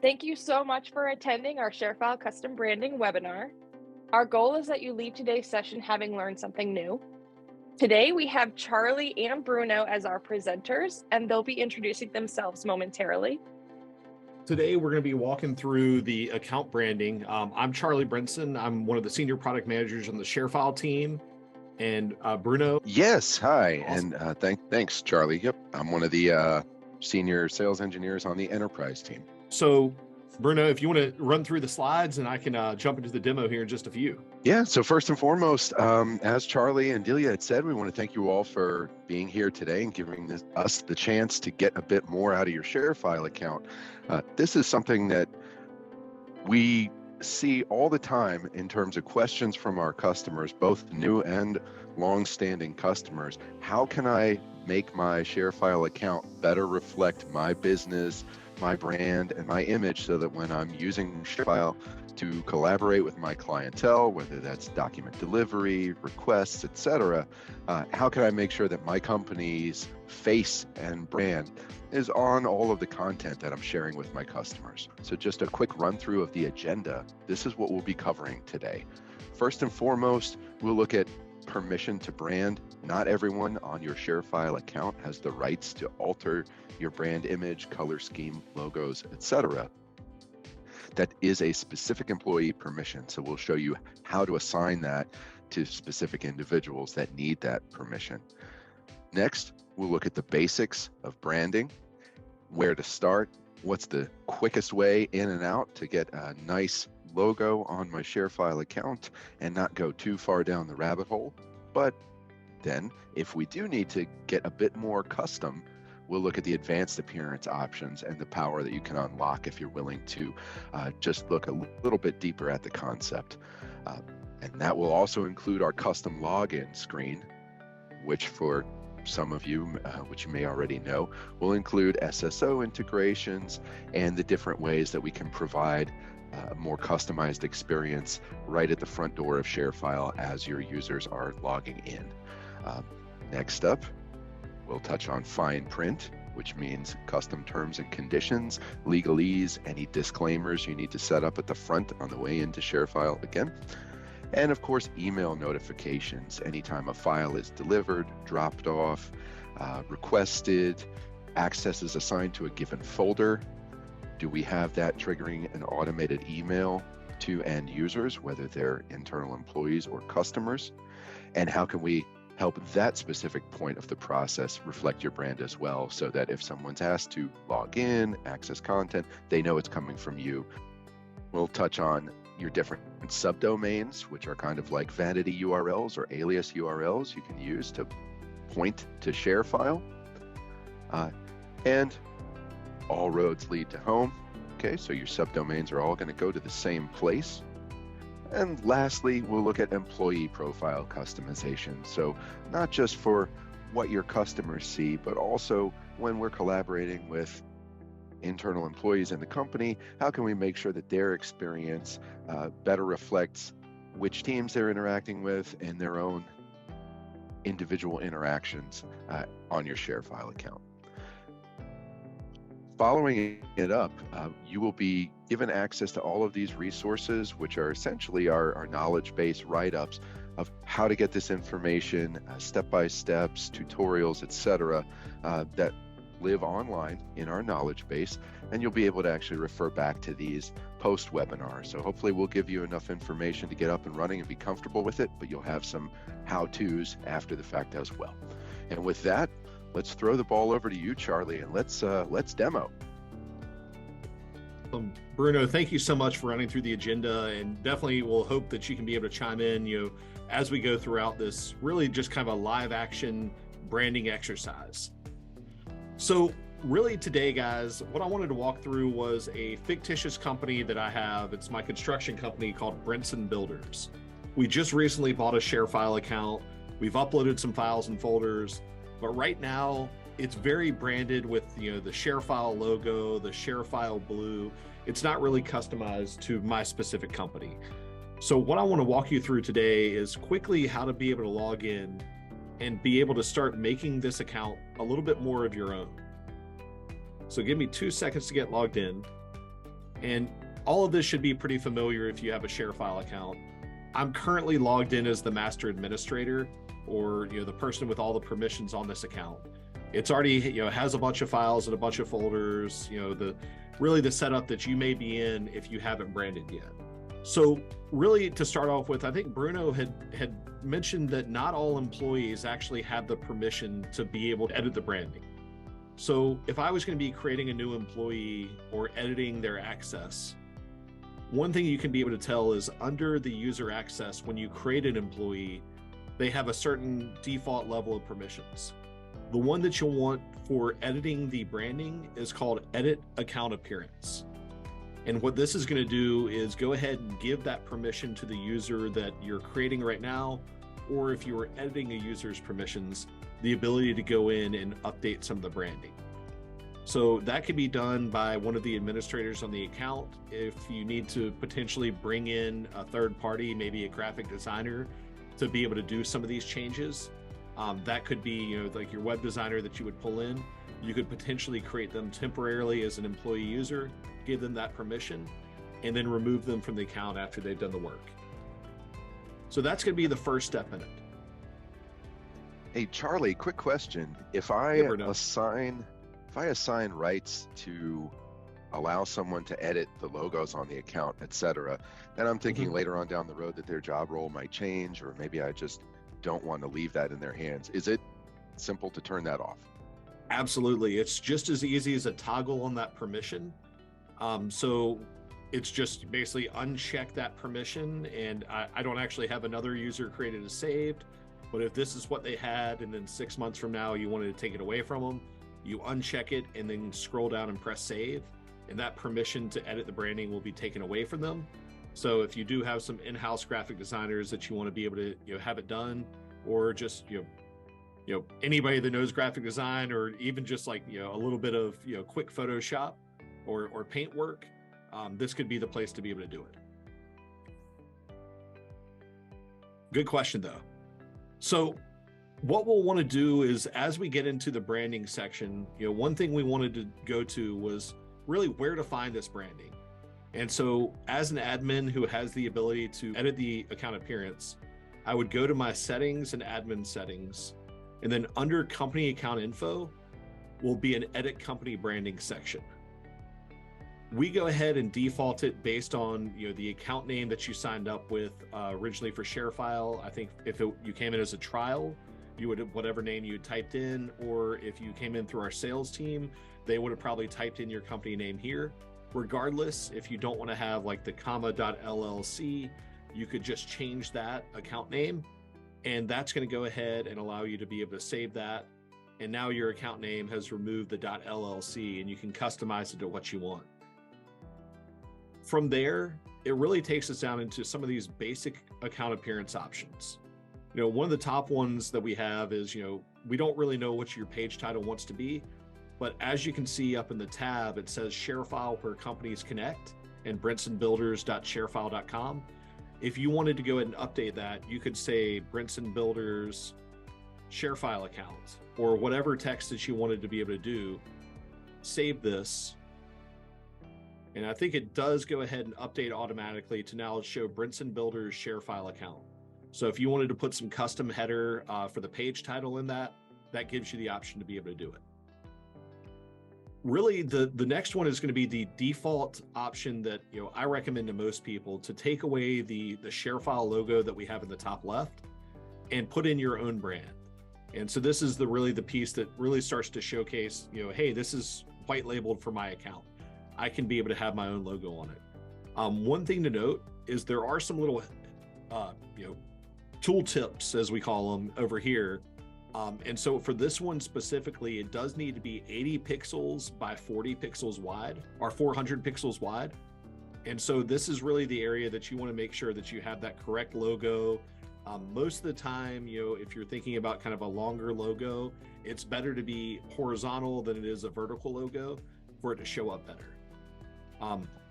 Thank you so much for attending our ShareFile custom branding webinar. Our goal is that you leave today's session having learned something new. Today, we have Charlie and Bruno as our presenters, and they'll be introducing themselves momentarily. Today, we're going to be walking through the account branding. I'm Charlie Brinson. I'm one of the senior product managers on the ShareFile team. And Bruno? Yes, hi, Awesome. and thanks, Charlie. Yep, I'm one of the senior sales engineers on the enterprise team. So, Bruno, if you want to run through the slides, and I can jump into the demo here in just a few. Yeah, so first and foremost, as Charlie and Delia had said, we want to thank you all for being here today and giving us the chance to get a bit more out of your ShareFile account. This is something that we see all the time in terms of questions from our customers, both new and long-standing customers. How can I make my ShareFile account better reflect my business, my brand, and my image so that when I'm using ShareFile to collaborate with my clientele, whether that's document delivery, requests, etc., how can I make sure that my company's face and brand is on all of the content that I'm sharing with my customers? So just a quick run through of the agenda. This is what we'll be covering today. First and foremost, we'll look at permission to brand. Not everyone on your ShareFile account has the rights to alter your brand image, color scheme, logos, etc. That is a specific employee permission. So we'll show you how to assign that to specific individuals that need that permission. Next, we'll look at the basics of branding, where to start, what's the quickest way in and out to get a nice logo on my ShareFile account and not go too far down the rabbit hole. But then if we do need to get a bit more custom, we'll look at the advanced appearance options and the power that you can unlock if you're willing to just look a little bit deeper at the concept. And that will also include our custom login screen, which for some of you, which you may already know, will include SSO integrations and the different ways that we can provide a more customized experience right at the front door of ShareFile as your users are logging in. Next up, we'll touch on fine print, which means custom terms and conditions, legalese, any disclaimers you need to set up at the front on the way into ShareFile again. And of course, email notifications. Anytime a file is delivered, dropped off, requested, access is assigned to a given folder. Do we have that triggering an automated email to end users, whether they're internal employees or customers? And how can we help that specific point of the process reflect your brand as well, so that if someone's asked to log in, access content, they know it's coming from you. We'll touch on your different subdomains, which are kind of like vanity URLs or alias URLs you can use to point to ShareFile. And all roads lead to home. Okay, so your subdomains are all going to go to the same place. And lastly, we'll look at employee profile customization. So not just for what your customers see, but also when we're collaborating with internal employees in the company, how can we make sure that their experience better reflects which teams they're interacting with and their own individual interactions on your ShareFile account. Following it up, you will be given access to all of these resources, which are essentially our knowledge-based write-ups of how to get this information, step-by-steps, tutorials, etc., that live online in our knowledge base, and you'll be able to actually refer back to these post-webinar. So hopefully we'll give you enough information to get up and running and be comfortable with it, but you'll have some how-tos after the fact as well. And with that, let's throw the ball over to you, Charlie, and let's demo. Bruno, thank you so much for running through the agenda, and definitely we'll hope that you can be able to chime in, as we go throughout this really just kind of a live action branding exercise. So really today, guys, what I wanted to walk through was a fictitious company that I have. It's my construction company called Brinson Builders. We just recently bought a ShareFile account. We've uploaded some files and folders, but right now it's very branded with the ShareFile logo, the ShareFile blue. It's not really customized to my specific company. So what I want to walk you through today is quickly how to be able to log in and be able to start making this account a little bit more of your own. So give me 2 seconds to get logged in. And all of this should be pretty familiar if you have a ShareFile account. I'm currently logged in as the master administrator, or the person with all the permissions on this account. It's already has a bunch of files and a bunch of folders, really the setup that you may be in if you haven't branded yet. So really, to start off with, I think Bruno had mentioned that not all employees actually have the permission to be able to edit the branding. So if I was going to be creating a new employee or editing their access, one thing you can be able to tell is under the user access, when you create an employee, they have a certain default level of permissions. The one that you'll want for editing the branding is called Edit Account Appearance. And what this is going to do is go ahead and give that permission to the user that you're creating right now, or if you were editing a user's permissions, the ability to go in and update some of the branding. So that can be done by one of the administrators on the account. If you need to potentially bring in a third party, maybe a graphic designer, to be able to do some of these changes, that could be like your web designer that you would pull in. You could potentially create them temporarily as an employee user, give them that permission, and then remove them from the account after they've done the work. So that's going to be the first step in it. Hey, Charlie, quick question. If I assign rights to allow someone to edit the logos on the account, etc., then I'm thinking later on down the road that their job role might change, or maybe I just don't want to leave that in their hands. Is it simple to turn that off? Absolutely. It's just as easy as a toggle on that permission. So it's just basically uncheck that permission, and I don't actually have another user created as saved, but if this is what they had and then 6 months from now you wanted to take it away from them, you uncheck it and then scroll down and press save, and that permission to edit the branding will be taken away from them. So if you do have some in-house graphic designers that you want to be able to have it done, or just anybody that knows graphic design, or even just like a little bit of quick Photoshop or paint work, this could be the place to be able to do it. Good question though. So what we'll want to do is, as we get into the branding section, one thing we wanted to go to was really where to find this branding. And so as an admin who has the ability to edit the account appearance, I would go to my settings and admin settings, and then under company account info will be an edit company branding section. We go ahead and default it based on the account name that you signed up with originally for ShareFile. I think if you came in as a trial, you would have whatever name you typed in, or if you came in through our sales team, they would have probably typed in your company name here. Regardless, if you don't want to have like the comma.llc, you could just change that account name, and that's going to go ahead and allow you to be able to save that. And now your account name has removed the .llc, and you can customize it to what you want. From there, it really takes us down into some of these basic account appearance options. One of the top ones that we have is, we don't really know what your page title wants to be, but as you can see up in the tab, it says ShareFile where companies connect and brinsonbuilders.sharefile.com. If you wanted to go ahead and update that, you could say Brinson Builders ShareFile account, or whatever text that you wanted to be able to do. Save this. And I think it does go ahead and update automatically to now show Brinson Builders ShareFile account. So if you wanted to put some custom header for the page title in that gives you the option to be able to do it. Really, the next one is going to be the default option that I recommend to most people, to take away the ShareFile logo that we have in the top left and put in your own brand. And so this is really the piece that really starts to showcase, hey, this is white labeled for my account. I can be able to have my own logo on it. One thing to note is there are some little, tool tips, as we call them, over here. And so for this one specifically, it does need to be 80 pixels by 40 pixels wide, or 400 pixels wide. And so this is really the area that you want to make sure that you have that correct logo. Most of the time, if you're thinking about kind of a longer logo, it's better to be horizontal than it is a vertical logo for it to show up better.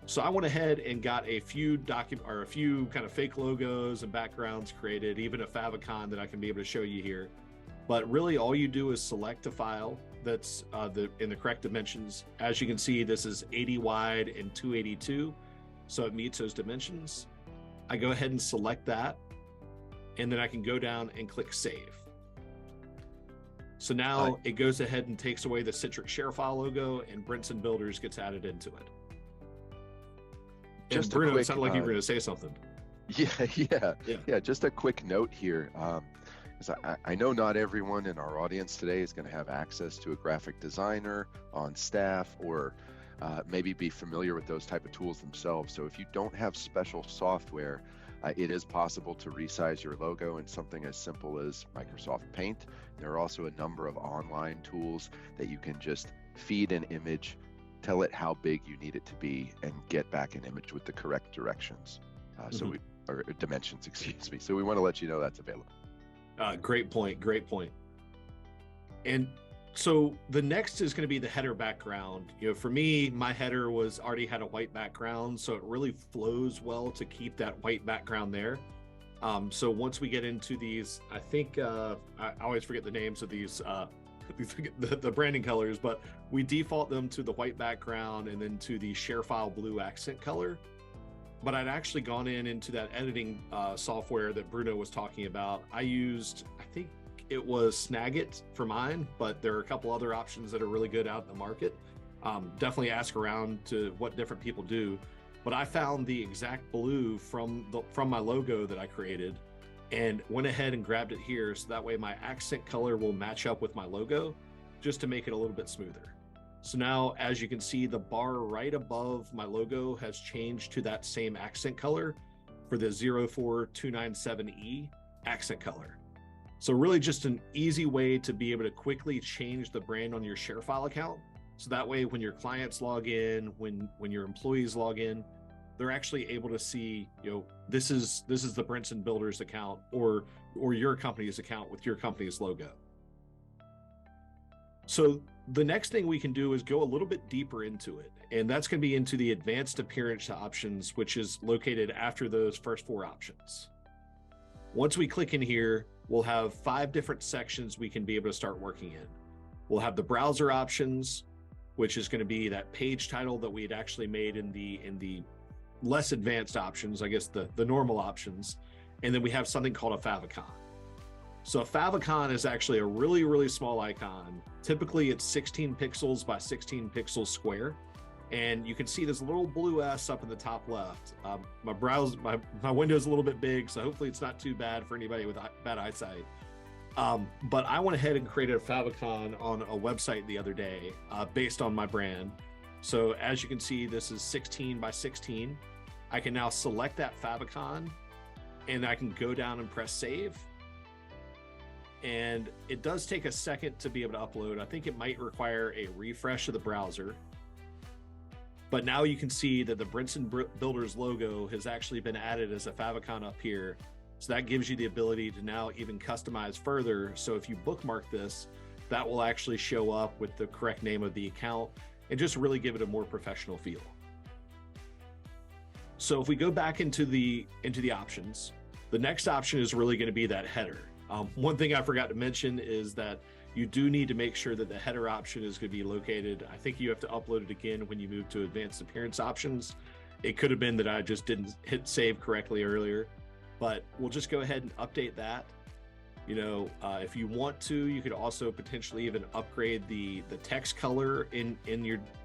So I went ahead and got a few kind of fake logos and backgrounds created, even a favicon that I can be able to show you here. But really all you do is select a file that's in the correct dimensions. As you can see, this is 80 wide and 282. So it meets those dimensions. I go ahead and select that, and then I can go down and click save. So now it goes ahead and takes away the Citrix ShareFile logo, and Brinson Builders gets added into it. Just Bruno, it sounded like you were going to say something. Yeah. Just a quick note here. I know not everyone in our audience today is going to have access to a graphic designer on staff, or maybe be familiar with those type of tools themselves. So if you don't have special software, it is possible to resize your logo in something as simple as Microsoft Paint. There are also a number of online tools that you can just feed an image, tell it how big you need it to be, and get back an image with the correct directions. Or dimensions, excuse me. So we want to let you know that's available. Great point. And so the next is going to be the header background. For me, my header already had a white background, so it really flows well to keep that white background there. So once we get into these, I think I always forget the names of these the branding colors, but we default them to the white background and then to the ShareFile blue accent color. But I'd actually gone into that editing software that Bruno was talking about. I used, I think it was Snagit for mine, but there are a couple other options that are really good out in the market. Definitely ask around to what different people do. But I found the exact blue from my logo that I created and went ahead and grabbed it here. So that way my accent color will match up with my logo, just to make it a little bit smoother. So now, as you can see, the bar right above my logo has changed to that same accent color for the 04297E accent color. So really just an easy way to be able to quickly change the brand on your ShareFile account. So that way, when your clients log in, when your employees log in, they're actually able to see, this is the Brinson Builders account or your company's account with your company's logo. So the next thing we can do is go a little bit deeper into it, and that's going to be into the advanced appearance options, which is located after those first 4 options. Once we click in here, we'll have 5 different sections we can be able to start working in. We'll have the browser options, which is going to be that page title that we had actually made in the less advanced options, I guess the normal options. And then we have something called a favicon. So a favicon is actually a really, really small icon. Typically it's 16 pixels by 16 pixels square. And you can see this little blue S up in the top left. My window is a little bit big, so hopefully it's not too bad for anybody with bad eyesight. But I went ahead and created a favicon on a website the other day based on my brand. So as you can see, this is 16 by 16. I can now select that favicon and I can go down and press save. And it does take a second to be able to upload. I think it might require a refresh of the browser. But now you can see that the Brinson Builders logo has actually been added as a favicon up here. So that gives you the ability to now even customize further. So if you bookmark this, that will actually show up with the correct name of the account and just really give it a more professional feel. So if we go back into the options, the next option is really going to be that header. One thing I forgot to mention is that you do need to make sure that the header option is going to be located. I think you have to upload it again when you move to advanced appearance options. It could have been that I just didn't hit save correctly earlier, but we'll just go ahead and update that. If you want to, you could also potentially even upgrade the text color in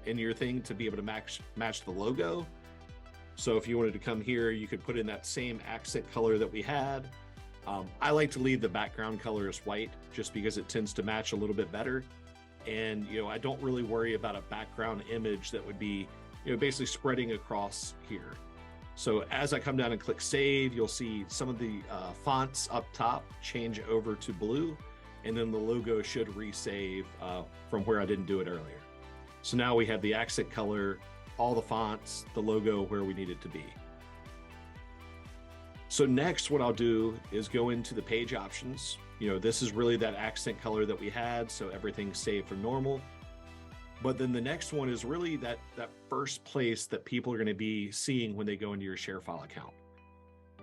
your thing to be able to match the logo. So if you wanted to come here, you could put in that same accent color that we had. I like to leave the background color as white just because it tends to match a little bit better. And, I don't really worry about a background image that would be, basically spreading across here. So as I come down and click save, you'll see some of the fonts up top change over to blue, and then the logo should resave from where I didn't do it earlier. So now we have the accent color, all the fonts, the logo where we need it to be. So next, what I'll do is go into the page options. This is really that accent color that we had, so everything's saved for normal. But then the next one is really that first place that people are going to be seeing when they go into your ShareFile account.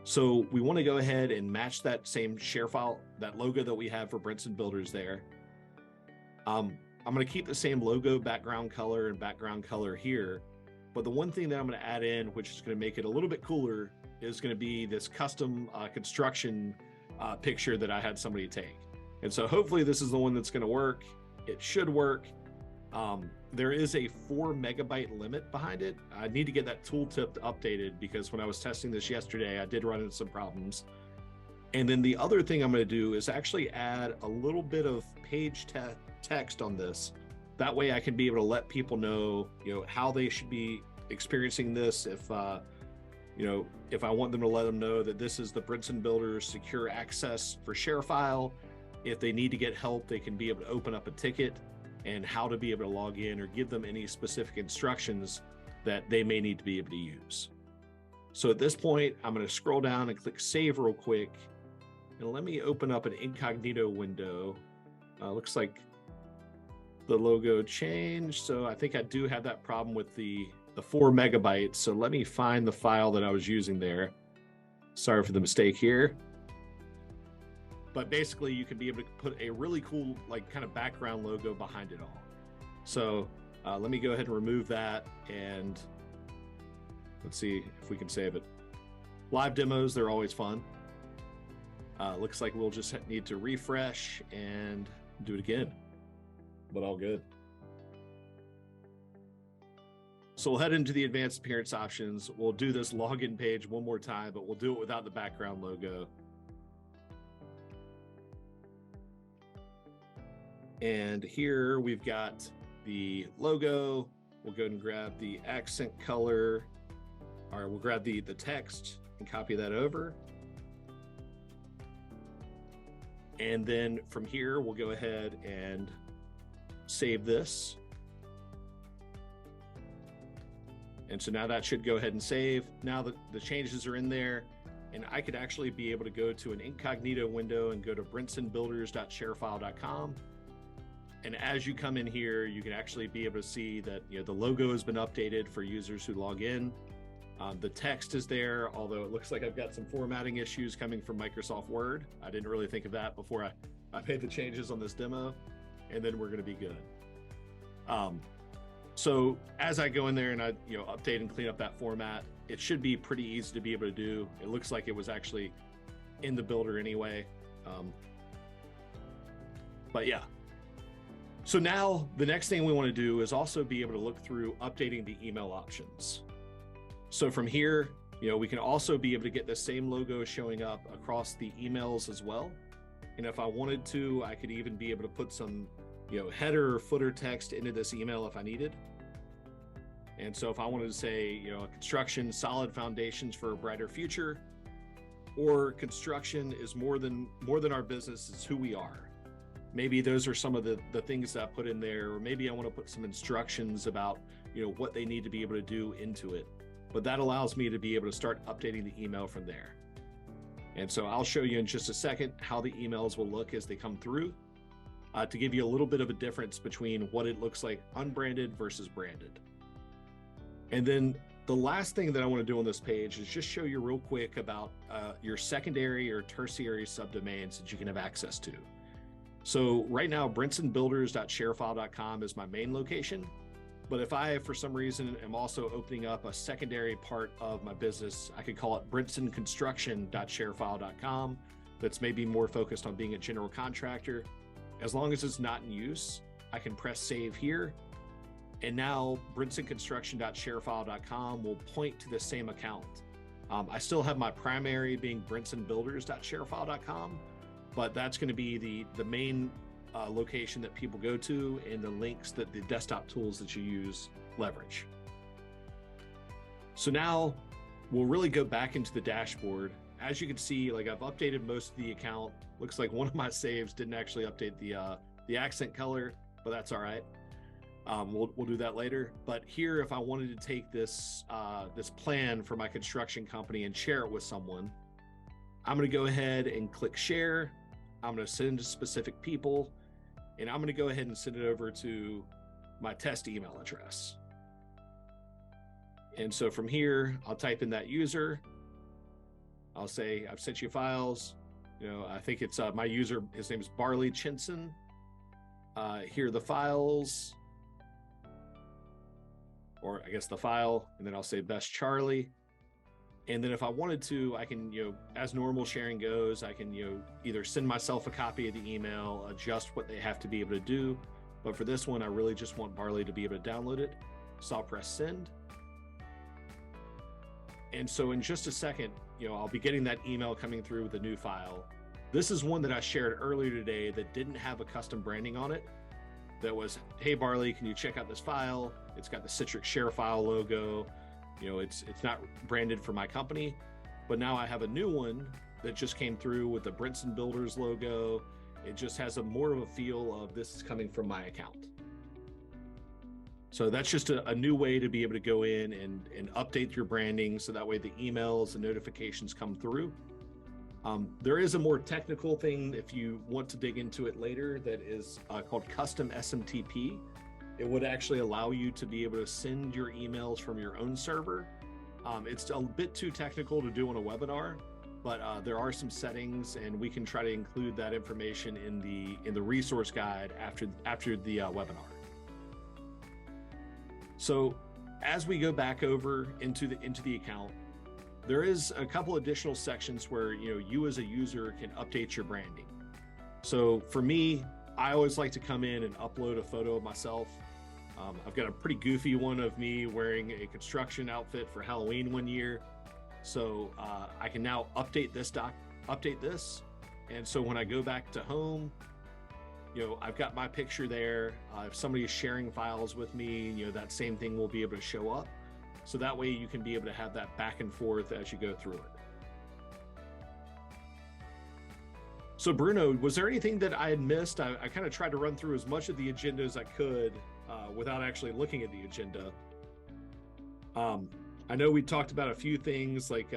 So we want to go ahead and match that same ShareFile, that logo that we have for Brinson Builders there. I'm going to keep the same logo background color and background color here. But the one thing that I'm going to add in, which is going to make it a little bit cooler, is going to be this custom construction picture that I had somebody take. And so hopefully this is the one that's going to work. It should work. There is a 4 megabyte limit behind it. I need to get that tooltip updated because when I was testing this yesterday, I did run into some problems. And then the other thing I'm going to do is actually add a little bit of page text on this. That way I can be able to let people know, how they should be experiencing this. If I want them to let them know that this is the Brinson Builders secure access for ShareFile. If they need to get help, they can be able to open up a ticket, and how to be able to log in, or give them any specific instructions that they may need to be able to use. So at this point, I'm going to scroll down and click save real quick. And let me open up an incognito window. Looks like the logo changed. So I think I do have that problem with the 4 megabytes. So let me find the file that I was using there. Sorry for the mistake here. But basically you can be able to put a really cool, kind of background logo behind it all. So let me go ahead and remove that, and let's see if we can save it. Live demos, they're always fun. Looks like we'll just need to refresh and do it again, but all good. So we'll head into the advanced appearance options. We'll do this login page one more time, but we'll do it without the background logo. And here we've got the logo. We'll go ahead and grab the accent color. All right, we'll grab the text and copy that over. And then from here, we'll go ahead and save this. And so now that should go ahead and save. Now the changes are in there, and I could actually be able to go to an incognito window and go to brinsonbuilders.sharefile.com. And as you come in here, you can actually be able to see that the logo has been updated for users who log in. The text is there, although it looks like I've got some formatting issues coming from Microsoft Word. I didn't really think of that before I made the changes on this demo, and then we're going to be good. So as I go in there and I update and clean up that format, it should be pretty easy to be able to do. It looks like it was actually in the builder anyway. But yeah. So now the next thing we want to do is also be able to look through updating the email options. So from here, we can also be able to get the same logo showing up across the emails as well. And if I wanted to, I could even be able to put some, header or footer text into this email if I needed. And so if I wanted to say, construction, solid foundations for a brighter future, or construction is more than our business, it's who we are. Maybe those are some of the things that I put in there, or maybe I want to put some instructions about, what they need to be able to do into it. But that allows me to be able to start updating the email from there. And so I'll show you in just a second how the emails will look as they come through, to give you a little bit of a difference between what it looks like unbranded versus branded. And then the last thing that I want to do on this page is just show you real quick about your secondary or tertiary subdomains that you can have access to. So right now, brinsonbuilders.sharefile.com is my main location. But if I, for some reason, am also opening up a secondary part of my business, I could call it brinsonconstruction.sharefile.com. That's maybe more focused on being a general contractor. As long as it's not in use, I can press save here. And now brinsonconstruction.sharefile.com will point to the same account. I still have my primary being brinsonbuilders.sharefile.com, but that's going to be the main location that people go to, and the links that the desktop tools that you use leverage. So now we'll really go back into the dashboard. As you can see, I've updated most of the account. Looks like one of my saves didn't actually update the accent color, but that's all right. We'll do that later. But here, if I wanted to take this plan for my construction company and share it with someone, I'm going to go ahead and click share. I'm going to send it to specific people, and I'm going to go ahead and send it over to my test email address. And so from here, I'll type in that user, I'll say, I've sent you files. I think it's my user, his name is Barley Chinson. Here are the files, or I guess the file, and then I'll say best Charlie. And then if I wanted to, I can, as normal sharing goes, I can, either send myself a copy of the email, adjust what they have to be able to do. But for this one, I really just want Barley to be able to download it. So I'll press send. And so in just a second, I'll be getting that email coming through with a new file. This is one that I shared earlier today that didn't have a custom branding on it. That was, hey, Barley, can you check out this file? It's got the Citrix ShareFile logo. It's not branded for my company, but now I have a new one that just came through with the Brinson Builders logo. It just has more of a feel of this is coming from my account. So that's just a new way to be able to go in and update your branding, so that way the emails and notifications come through. There is a more technical thing if you want to dig into it later that is called custom SMTP. It would actually allow you to be able to send your emails from your own server. It's a bit too technical to do on a webinar, but there are some settings, and we can try to include that information in the resource guide after the webinar. So as we go back over into the account, there is a couple additional sections where you as a user can update your branding. So for me, I always like to come in and upload a photo of myself. I've got a pretty goofy one of me wearing a construction outfit for Halloween one year. So I can now update this. And so when I go back to home, I've got my picture there. If somebody is sharing files with me, that same thing will be able to show up. So that way you can be able to have that back and forth as you go through it. So Bruno, was there anything that I had missed? I kind of tried to run through as much of the agenda as I could without actually looking at the agenda. I know we talked about a few things like,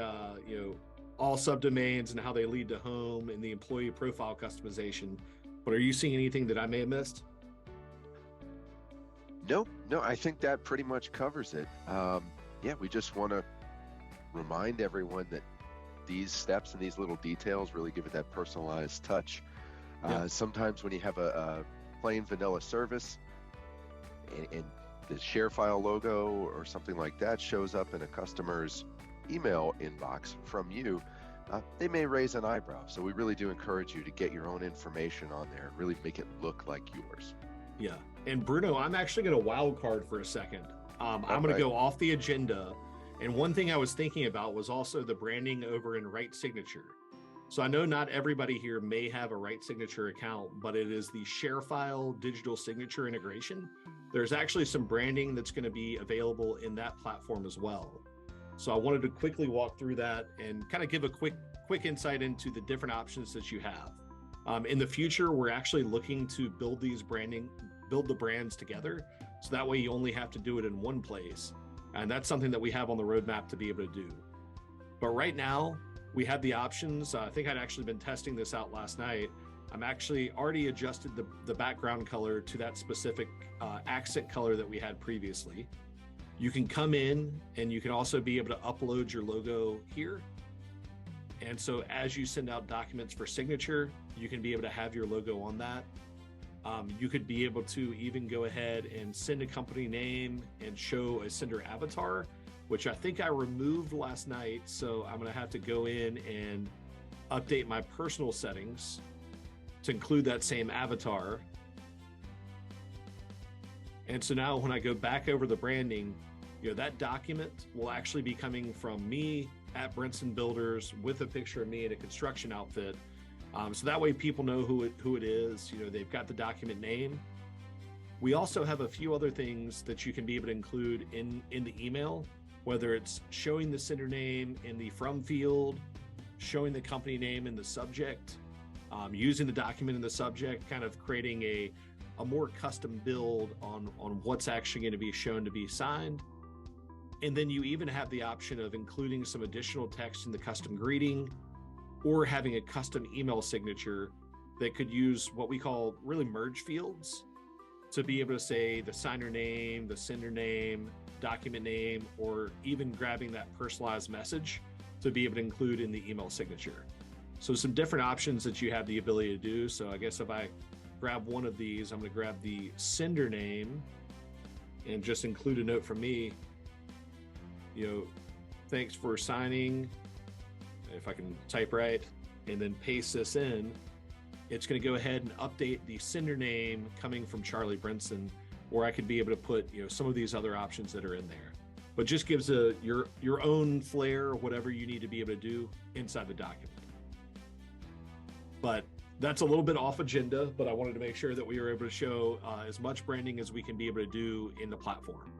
all subdomains and how they lead to home and the employee profile customization, but are you seeing anything that I may have missed? No, I think that pretty much covers it. Yeah, we just want to remind everyone that these steps and these little details really give it that personalized touch. Sometimes when you have a plain vanilla service and the ShareFile logo or something like that shows up in a customer's email inbox from you, they may raise an eyebrow. So we really do encourage you to get your own information on there and really make it look like yours. Yeah. And Bruno, I'm actually going to wild card for a second. I'm going to go off the agenda. And one thing I was thinking about was also the branding over in Right Signature. So I know not everybody here may have a Right Signature account, but it is the ShareFile digital signature integration. There's actually some branding that's going to be available in that platform as well. So I wanted to quickly walk through that and kind of give a quick insight into the different options that you have. In the future, we're actually looking to build the brands together. So that way you only have to do it in one place. And that's something that we have on the roadmap to be able to do. But right now we have the options. I think I'd actually been testing this out last night. I'm actually already adjusted the background color to that specific accent color that we had previously. You can come in and you can also be able to upload your logo here. And so as you send out documents for signature, you can be able to have your logo on that. You could be able to even go ahead and send a company name and show a sender avatar, which I think I removed last night. So I'm going to have to go in and update my personal settings to include that same avatar. And so now when I go back over the branding, that document will actually be coming from me at Brinson Builders with a picture of me in a construction outfit. So that way people know who it is. They've got the document name. We also have a few other things that you can be able to include in the email, whether it's showing the sender name in the from field, showing the company name in the subject, using the document in the subject, kind of creating a more custom build on what's actually going to be shown to be signed. And then you even have the option of including some additional text in the custom greeting, or having a custom email signature that could use what we call really merge fields to be able to say the signer name, the sender name, document name, or even grabbing that personalized message. to be able to include in the email signature. So some different options that you have the ability to do. So I guess if I grab one of these, I'm going to grab the sender name and just include a note from me, thanks for signing, if I can type right, and then paste this in. It's going to go ahead and update the sender name coming from Charlie Brinson, or I could be able to put some of these other options that are in there, but just gives your own flair or whatever you need to be able to do inside the document. But that's a little bit off agenda, but I wanted to make sure that we were able to show as much branding as we can be able to do in the platform.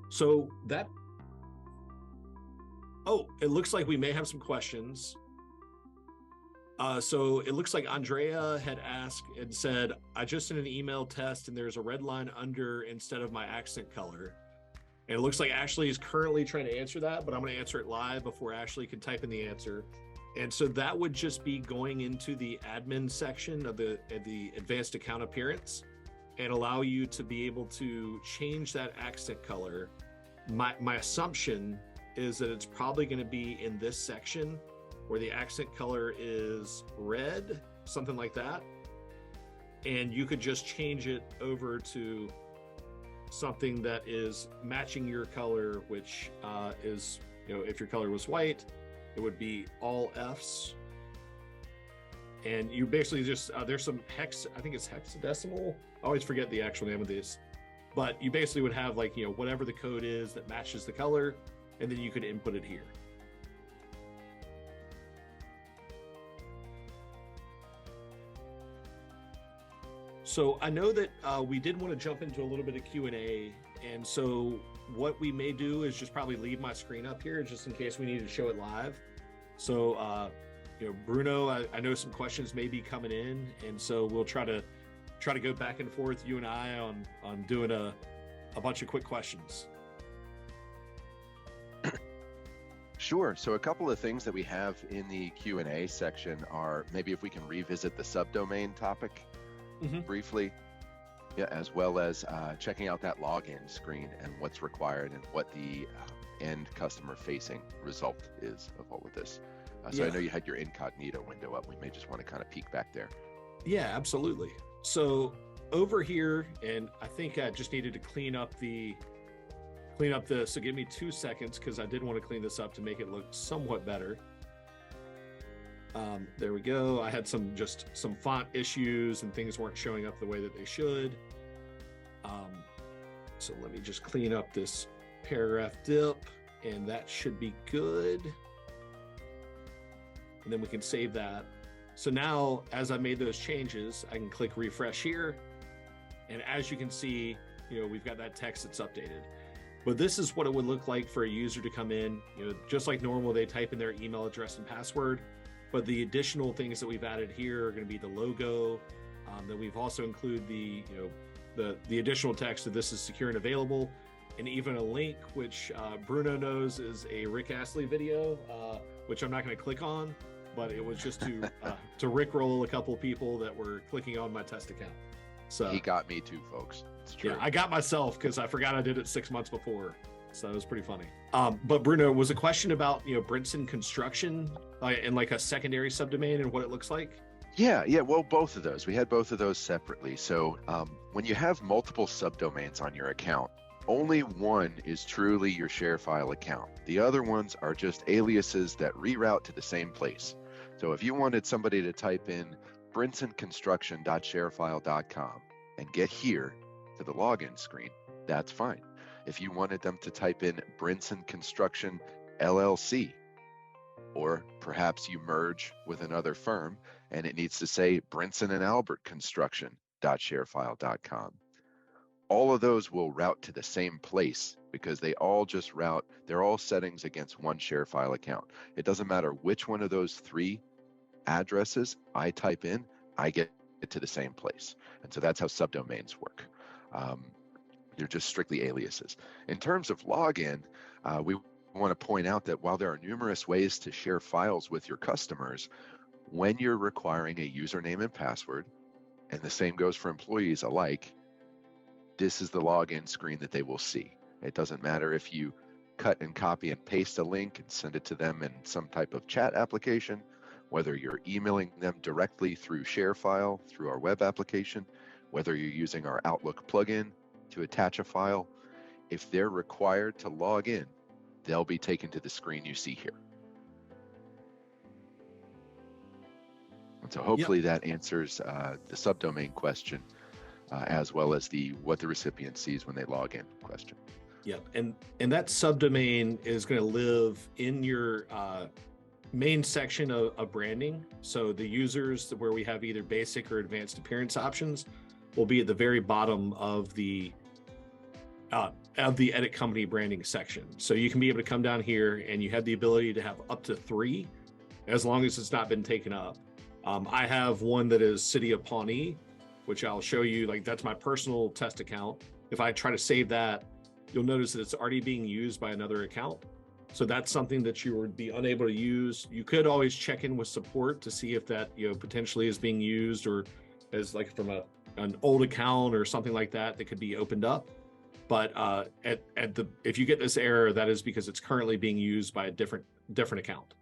So it looks like we may have some questions. So it looks like Andrea had asked and said, I just sent an email test and there's a red line under instead of my accent color. And it looks like Ashley is currently trying to answer that, but I'm going to answer it live before Ashley can type in the answer. And so that would just be going into the admin section of the advanced account appearance and allow you to be able to change that accent color. My assumption is that it's probably going to be in this section where the accent color is red, something like that. And you could just change it over to something that is matching your color, which is, if your color was white, it would be all Fs. And you basically just, there's some I think it's hexadecimal. I always forget the actual name of this, but you basically would have whatever the code is that matches the color, and then you could input it here. So I know that we did want to jump into a little bit of Q&A, and so what we may do is just probably leave my screen up here just in case we need to show it live. So Bruno, I know some questions may be coming in, and so we'll try to go back and forth, you and I, on doing a bunch of quick questions. Sure. So a couple of things that we have in the Q&A section are maybe if we can revisit the subdomain topic briefly, as well as checking out that login screen and what's required and what the end customer facing result is of all of this. So I know you had your incognito window up. We may just want to kind of peek back there. Yeah, absolutely. So over here, and I think I just needed to clean up the, so give me 2 seconds because I did want to clean this up to make it look somewhat better. There we go. I had some font issues and things weren't showing up the way that they should. So let me just clean up this paragraph dip, and that should be good. And then we can save that. So now, as I made those changes, I can click refresh here. And as you can see, we've got that text that's updated. But this is what it would look like for a user to come in. Just like normal, they type in their email address and password. But the additional things that we've added here are going to be the logo. Then we've also included the additional text that this is secure and available, and even a link, which Bruno knows is a Rick Astley video, which I'm not going to click on, but it was just to rickroll a couple people that were clicking on my test account. So he got me too, folks. It's true. Yeah, I got myself because I forgot I did it 6 months before. So it was pretty funny. But Bruno, was a question about, Brinson construction and like a secondary subdomain and what it looks like? Yeah. Well, both of those. We had both of those separately. So when you have multiple subdomains on your account, only one is truly your ShareFile account. The other ones are just aliases that reroute to the same place. So if you wanted somebody to type in brinsonconstruction.sharefile.com and get here to the login screen, that's fine. If you wanted them to type in Brinson Construction LLC, or perhaps you merge with another firm and it needs to say Brinson and Albert Construction.sharefile.com, all of those will route to the same place because they all just route, they're all settings against one ShareFile account. It doesn't matter which one of those three addresses I type in, I get it to the same place. And so that's how subdomains work. They're just strictly aliases. In terms of login, we want to point out that while there are numerous ways to share files with your customers, when you're requiring a username and password, and the same goes for employees alike, this is the login screen that they will see. It doesn't matter if you cut and copy and paste a link and send it to them in some type of chat application, whether you're emailing them directly through ShareFile, through our web application, whether you're using our Outlook plugin to attach a file. If they're required to log in, they'll be taken to the screen you see here. And so hopefully that answers the subdomain question, as well as the what the recipient sees when they log in question. Yeah, and that subdomain is going to live in your main section of branding. So the users where we have either basic or advanced appearance options will be at the very bottom of the edit company branding section. So you can be able to come down here and you have the ability to have up to 3, as long as it's not been taken up. I have one that is City of Pawnee, which I'll show you. Like, that's my personal test account. If I try to save that, you'll notice that it's already being used by another account. So that's something that you would be unable to use. You could always check in with support to see if that, you know, potentially is being used, or as like from an old account or something like that that could be opened up. But if you get this error, that is because it's currently being used by a different account.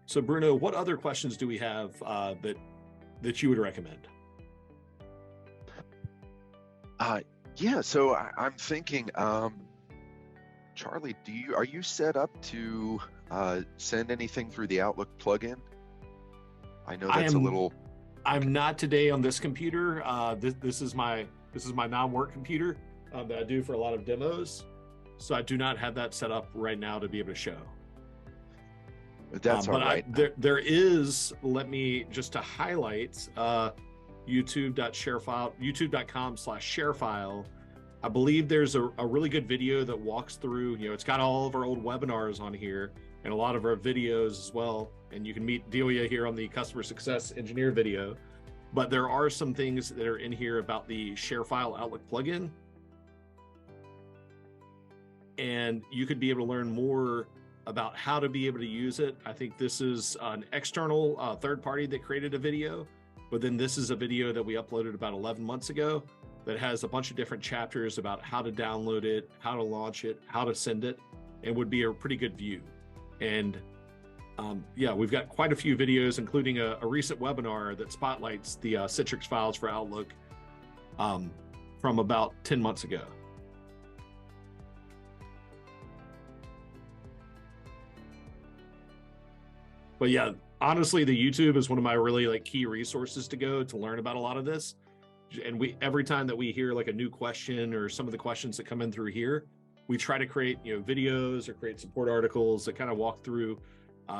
So Bruno, what other questions do we have that you would recommend? Yeah, so I'm thinking, Charlie, are you set up to send anything through the Outlook plugin? I know that's a little. I'm not today on this computer. This is my non-work computer that I do for a lot of demos. So I do not have that set up right now to be able to show. That's all right. There is, let me just to highlight, youtube.com/sharefile. I believe there's a really good video that walks through, you know, it's got all of our old webinars on here and a lot of our videos as well. And you can meet Delia here on the customer success engineer video. But there are some things that are in here about the ShareFile Outlook plugin. And you could be able to learn more about how to be able to use it. I think this is an external third party that created a video, but then this is a video that we uploaded about 11 months ago that has a bunch of different chapters about how to download it, how to launch it, how to send it, and would be a pretty good view. And yeah, we've got quite a few videos, including a recent webinar that spotlights the Citrix files for Outlook from about 10 months ago. But yeah, honestly, the YouTube is one of my really like key resources to go to learn about a lot of this. And every time that we hear like a new question or some of the questions that come in through here, we try to create, you know, videos or create support articles that kind of walk through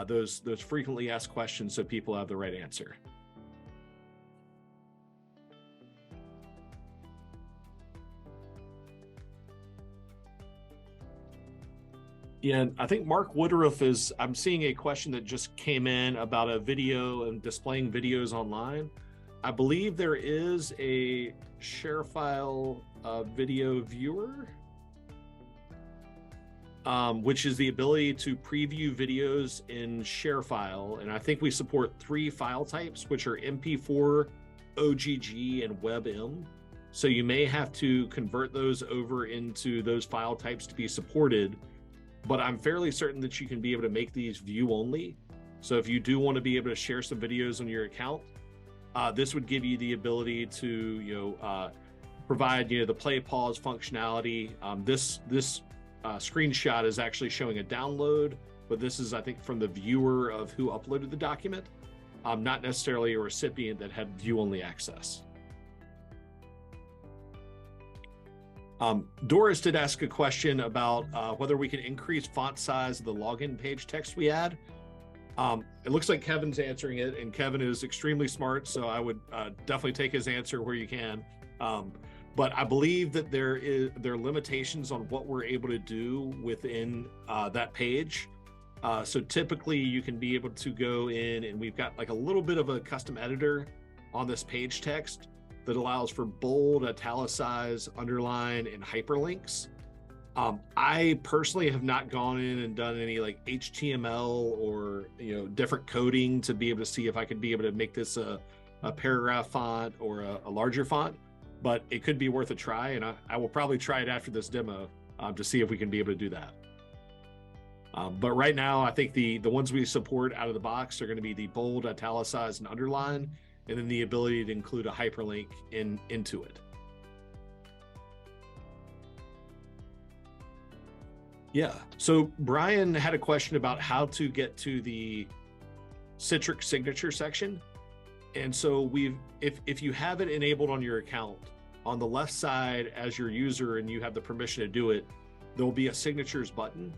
those frequently asked questions so people have the right answer. Yeah, and I think Mark Woodruff I'm seeing a question that just came in about a video and displaying videos online. I believe there is a ShareFile video viewer, which is the ability to preview videos in ShareFile. And I think we support 3 file types, which are MP4, OGG, and WebM. So you may have to convert those over into those file types to be supported. But I'm fairly certain that you can be able to make these view only. So if you do want to be able to share some videos on your account, this would give you the ability to, you know, provide, you know, the play pause functionality. This screenshot is actually showing a download, but this is, I think, from the viewer of who uploaded the document, not necessarily a recipient that had view only access. Doris did ask a question about whether we can increase font size of the login page text we add. It looks like Kevin's answering it, and Kevin is extremely smart, so I would definitely take his answer where you can. But I believe that there are limitations on what we're able to do within that page. So typically you can be able to go in, and we've got like a little bit of a custom editor on this page text that allows for bold, italicize, underline, and hyperlinks. I personally have not gone in and done any like HTML or, you know, different coding to be able to see if I could be able to make this a a paragraph font or a larger font, but it could be worth a try. And I will probably try it after this demo to see if we can be able to do that. But right now, I think the ones we support out of the box are going to be the bold, italicized, and underline, and then the ability to include a hyperlink into it. Yeah, so Brian had a question about how to get to the Citrix signature section. And so if you have it enabled on your account, on the left side as your user and you have the permission to do it, there'll be a signatures button.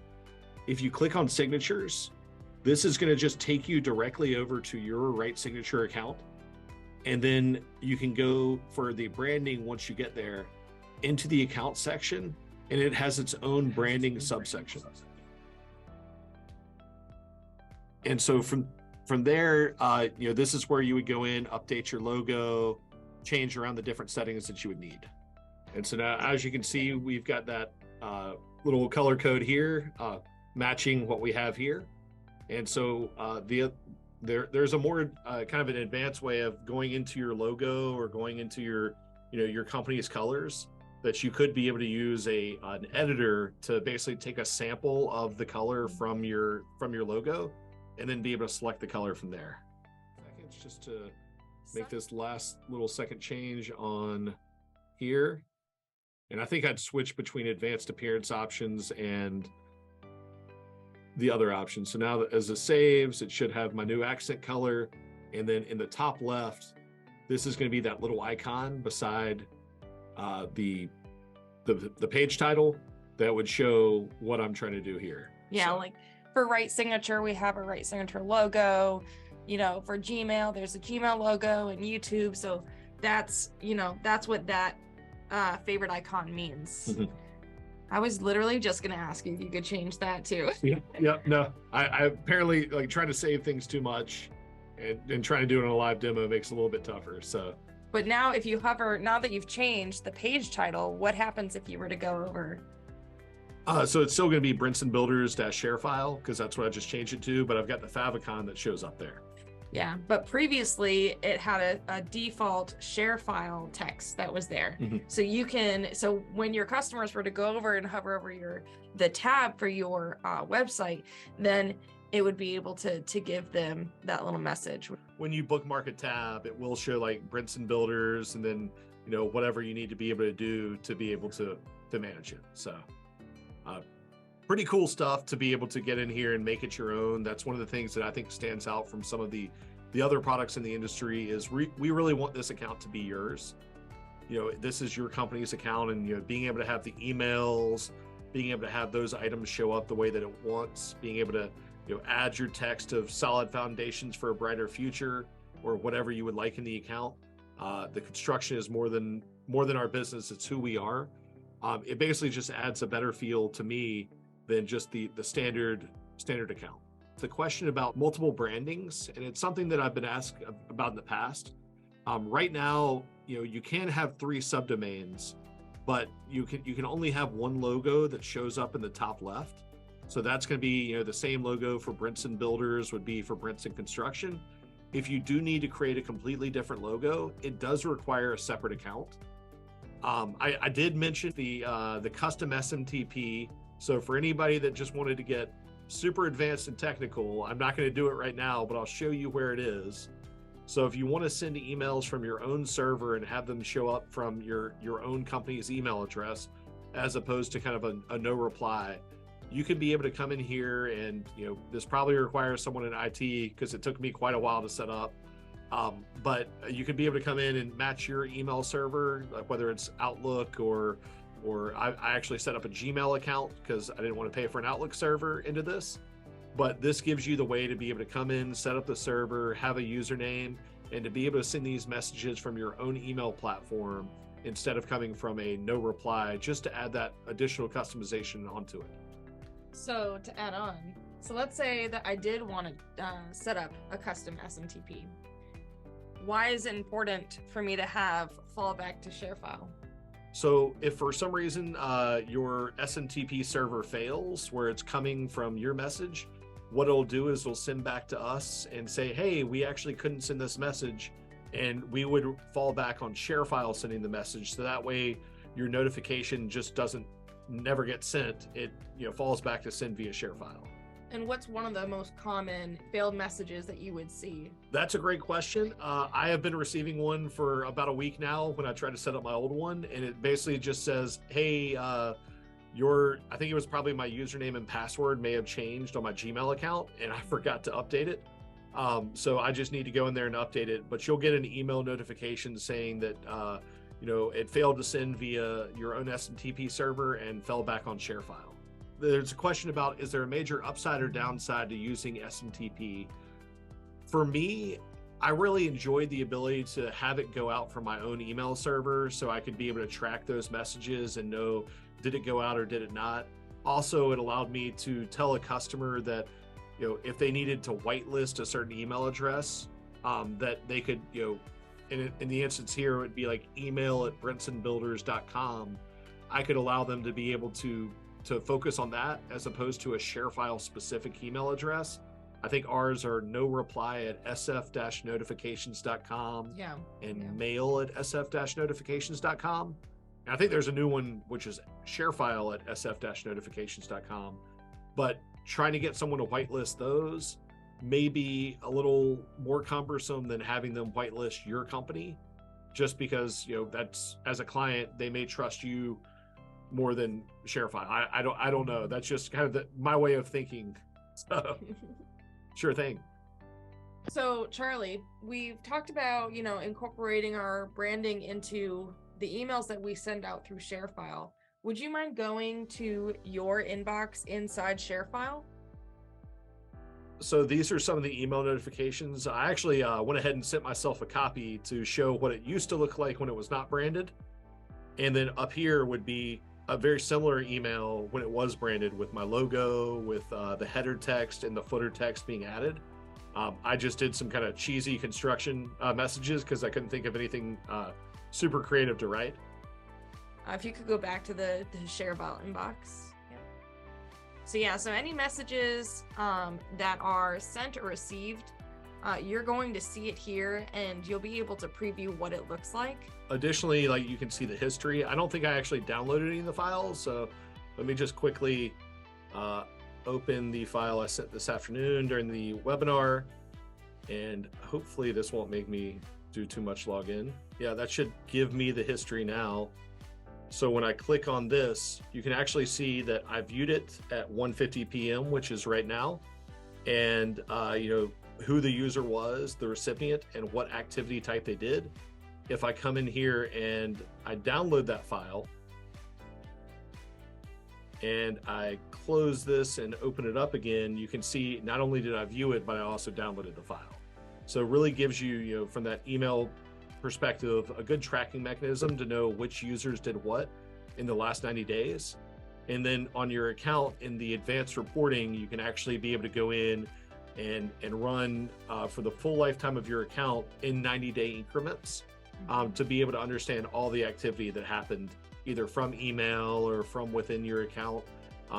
If you click on signatures, this is going to just take you directly over to your Right Signature account. And then you can go for the branding once you get there into the account section, and it has its own branding subsection. And so from there, this is where you would go in, update your logo, change around the different settings that you would need. And so now, as you can see, we've got that little color code here, matching what we have here. And so there's a more kind of an advanced way of going into your logo or going into your company's colors, that you could be able to use an editor to basically take a sample of the color from your logo and then be able to select the color from there. Seconds just to make this last little second change on here. And I think I'd switch between advanced appearance options and the other options. So now as it saves, it should have my new accent color. And then in the top left, this is going to be that little icon beside the page title that would show what I'm trying to do here. Yeah, so, like for Right Signature, we have a Right Signature logo. For Gmail, there's a Gmail logo, and YouTube. So that's what that favorite icon means. Mm-hmm. I was literally just going to ask you if you could change that too. Yeah. No, I apparently trying to save things too much and trying to do it on a live demo makes it a little bit tougher. So, but now if you hover, now that you've changed the page title, what happens if you were to go over? So it's still going to be Brinson Builders ShareFile, because that's what I just changed it to, but I've got the favicon that shows up there. Yeah, but previously it had a default ShareFile text that was there. Mm-hmm. So when your customers were to go over and hover over the tab for your website, then it would be able to give them that little message. When you bookmark a tab, it will show like Brinson Builders and then, whatever you need to be able to do to be able to manage it. So pretty cool stuff to be able to get in here and make it your own. That's one of the things that I think stands out from some of the other products in the industry is we really want this account to be yours. This is your company's account, and being able to have the emails, being able to have those items show up the way that it wants, being able to add your text of solid foundations for a brighter future or whatever you would like in the account. The construction is more than our business. It's who we are. It basically just adds a better feel to me than just the standard account. The question about multiple brandings, and it's something that I've been asked about in the past. Right now, you can have 3 subdomains, but you can only have one logo that shows up in the top left. So that's going to be the same logo for Brinson Builders would be for Brinson Construction. If you do need to create a completely different logo, it does require a separate account. I did mention the custom SMTP. So for anybody that just wanted to get super advanced and technical, I'm not going to do it right now, but I'll show you where it is. So if you want to send emails from your own server and have them show up from your own company's email address, as opposed to kind of a no reply, you can be able to come in here and, this probably requires someone in IT because it took me quite a while to set up. But you can be able to come in and match your email server, whether it's Outlook or I actually set up a Gmail account because I didn't want to pay for an Outlook server into this. But this gives you the way to be able to come in, set up the server, have a username, and to be able to send these messages from your own email platform instead of coming from a no reply, just to add that additional customization onto it. So to add on, so let's say that I did want to set up a custom SMTP. Why is it important for me to have fallback to ShareFile? So if for some reason your SMTP server fails where it's coming from your message, what it'll do is it'll send back to us and say, hey, we actually couldn't send this message and we would fall back on ShareFile sending the message. So that way your notification just never gets sent. It falls back to send via ShareFile. And what's one of the most common failed messages that you would see? That's a great question. I have been receiving one for about a week now when I tried to set up my old one, and it basically just says, hey, I think it was probably my username and password may have changed on my Gmail account, and I forgot to update it. So I just need to go in there and update it, but you'll get an email notification saying that, it failed to send via your own SMTP server and fell back on ShareFile. There's a question about, is there a major upside or downside to using SMTP? For me, I really enjoyed the ability to have it go out from my own email server so I could be able to track those messages and know, did it go out or did it not? Also, it allowed me to tell a customer that, if they needed to whitelist a certain email address, that they could, in the instance here, it would be like email@brinsonbuilders.com. I could allow them to be able to focus on that as opposed to a ShareFile specific email address. I think ours are noreply@sf-notifications.com and mail@sf-notifications.com. And I think there's a new one, which is ShareFile@sf-notifications.com. But trying to get someone to whitelist those may be a little more cumbersome than having them whitelist your company, just because, that's, as a client, they may trust you more than ShareFile. I don't know. That's just kind of my way of thinking. So, sure thing. So Charlie, we've talked about, incorporating our branding into the emails that we send out through ShareFile. Would you mind going to your inbox inside ShareFile? So these are some of the email notifications. I actually went ahead and sent myself a copy to show what it used to look like when it was not branded. And then up here would be a very similar email when it was branded, with my logo, with the header text and the footer text being added. I just did some kind of cheesy construction messages because I couldn't think of anything super creative to write. If you could go back to the ShareFile inbox. So any messages that are sent or received, you're going to see it here, and you'll be able to preview what it looks like. Additionally, you can see the history. I don't think I actually downloaded any of the files, so let me just quickly open the file I sent this afternoon during the webinar, and hopefully this won't make me do too much login. Yeah, that should give me the history now. So when I click on this, you can actually see that I viewed it at 1:50 p.m., which is right now, and who the user was, the recipient, and what activity type they did. If I come in here and I download that file, and I close this and open it up again, you can see not only did I view it, but I also downloaded the file. So it really gives you, from that email perspective, a good tracking mechanism to know which users did what in the last 90 days. And then on your account in the advanced reporting, you can actually be able to go in and run for the full lifetime of your account in 90-day increments to be able to understand all the activity that happened either from email or from within your account,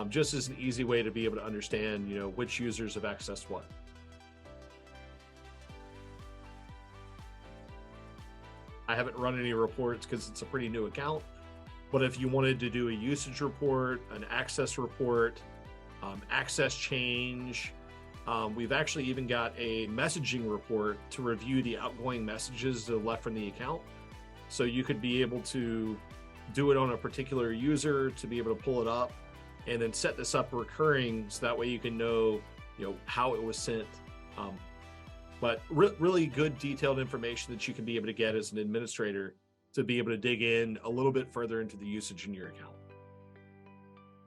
just as an easy way to be able to understand, which users have accessed what. I haven't run any reports because it's a pretty new account, but if you wanted to do a usage report, an access report, access change, we've actually even got a messaging report to review the outgoing messages that are left from the account. So you could be able to do it on a particular user to be able to pull it up and then set this up recurring, so that way you can know, how it was sent. But really good detailed information that you can be able to get as an administrator to be able to dig in a little bit further into the usage in your account.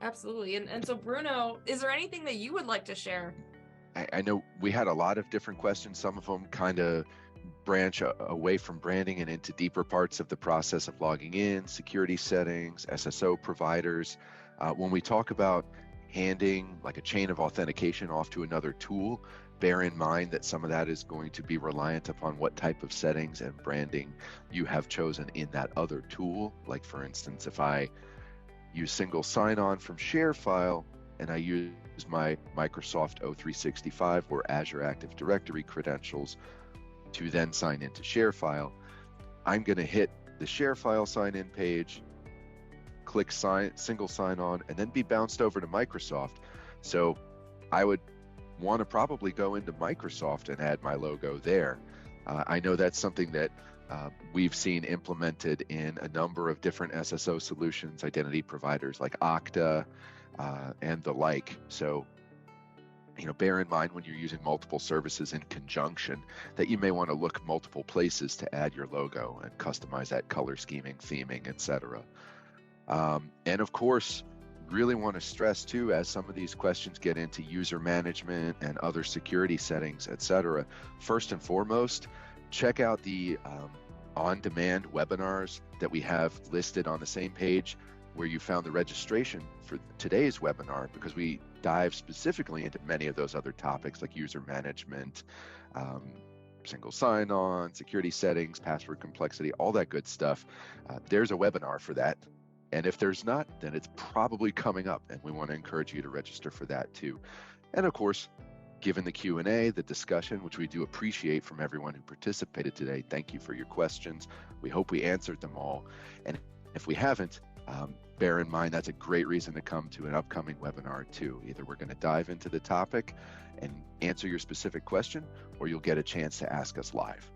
Absolutely. And so Bruno, is there anything that you would like to share? I know we had a lot of different questions. Some of them kind of branch away from branding and into deeper parts of the process of logging in, security settings, SSO providers. When we talk about handing like a chain of authentication off to another tool, bear in mind that some of that is going to be reliant upon what type of settings and branding you have chosen in that other tool. Like for instance, if I use single sign-on from ShareFile and I use my Microsoft O365 or Azure Active Directory credentials, to then sign into ShareFile. I'm going to hit the ShareFile sign-in page, click single sign-on, and then be bounced over to Microsoft. So I would want to probably go into Microsoft and add my logo there. I know that's something that we've seen implemented in a number of different SSO solutions, identity providers like Okta and the like. So, bear in mind when you're using multiple services in conjunction that you may want to look multiple places to add your logo and customize that color scheming, theming, etc. And of course, really want to stress too, as some of these questions get into user management and other security settings, etc. First and foremost, check out the on-demand webinars that we have listed on the same page where you found the registration for today's webinar, because we dive specifically into many of those other topics like user management, single sign-on, security settings, password complexity, all that good stuff. There's a webinar for that. And if there's not, then it's probably coming up, and we want to encourage you to register for that too. And of course, given the Q&A, the discussion, which we do appreciate from everyone who participated today, thank you for your questions. We hope we answered them all. And if we haven't, bear in mind that's a great reason to come to an upcoming webinar too. Either we're going to dive into the topic and answer your specific question, or you'll get a chance to ask us live.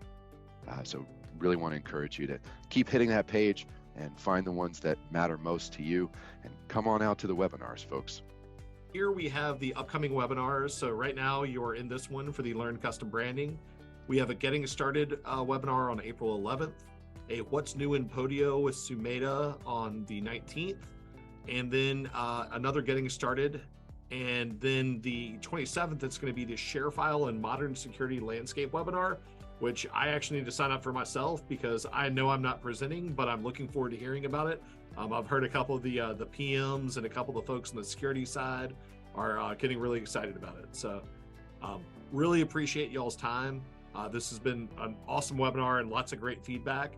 So really want to encourage you to keep hitting that page and find the ones that matter most to you, and come on out to the webinars, folks. Here we have the upcoming webinars. So right now you're in this one for the Learn Custom Branding. We have a Getting Started webinar on April 11th, a What's New in Podio with Sumeda on the 19th, and then another Getting Started. And then the 27th, it's going to be the ShareFile and Modern Security Landscape webinar, which I actually need to sign up for myself because I know I'm not presenting, but I'm looking forward to hearing about it. I've heard a couple of the PMs and a couple of the folks on the security side are getting really excited about it. So really appreciate y'all's time. This has been an awesome webinar and lots of great feedback.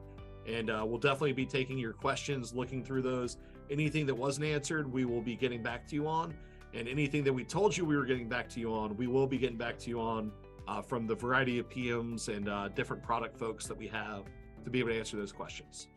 And we'll definitely be taking your questions, looking through those. Anything that wasn't answered, we will be getting back to you on. And anything that we told you we were getting back to you on, we will be getting back to you on from the variety of PMs and different product folks that we have to be able to answer those questions.